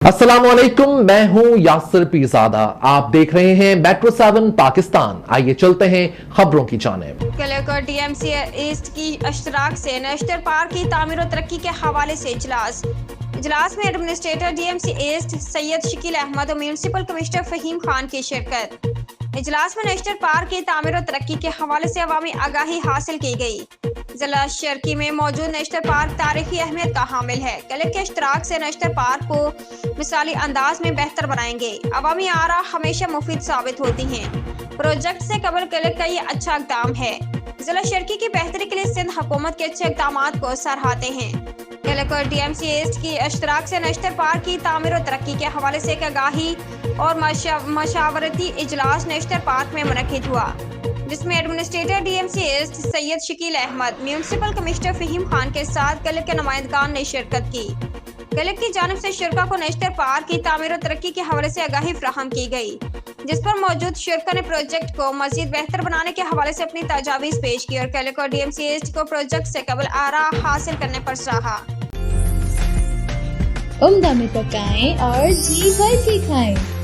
अस्सलामुअलैकुम, मैं हूं यासिर पीरजादा। आप देख रहे हैं मेट्रो 7 पाकिस्तान। आइए चलते हैं खबरों की जानिब। कलेक्टर डीएमसी ईस्ट की इश्तराक से नेशनल पार्क की तामीर और तरक्की के हवाले से इजलास में administrator DMC East Syed Shakeel Ahmed और म्यूनिसिपल कमिश्नर फहीम खान की शिरकत। इजलास में नेशनल पार्क की तामीर और तरक्की के हवाले से अवामी आगाही हासिल की गई। जिला शर्की में मौजूद नेशनल पार्क तारीखी अहमियत का हामिल है। कलेक्टर के इश्तराक से नेशनल पार्क को मिसाली अंदाज में बेहतर बनाएंगे। अवामी आरा हमेशा मुफीद साबित होती हैं। प्रोजेक्ट से कबल कलेक्टर का ये अच्छा इक़दाम है। जिला शर्की की बेहतरी के लिए सिंध हुकूमत के अच्छे इक़दामात को सराहते हैं। कलेक्टर डीएमसी ईस्ट की इश्तराक से नेशनल पार्क की तामीर और तरक्की के हवाले से एक आगाही और मशावरती इजलास नेशनल पार्क में मुनक्किद हुआ, जिसमें administrator DMC East Syed Shakeel Ahmed, municipal commissioner Faheem Khan के साथ कलेक्टर के नुमाइंदगान ने शिरकत की। कलेक्टर की जानिब से शुरका को नेशनल पार्क की तामीर और तरक्की के हवाले से आगाही फराहम की गई, जिस पर मौजूद शुरका ने प्रोजेक्ट को मजीद बेहतर बनाने के हवाले से अपनी तजावीज़ पेश की और कलेक्टर डीएमसी ईस्ट को प्रोजेक्ट से कबल आरा हासिल करने पर सराहा। उम्दा में पकाएं और जी भर के खाएं।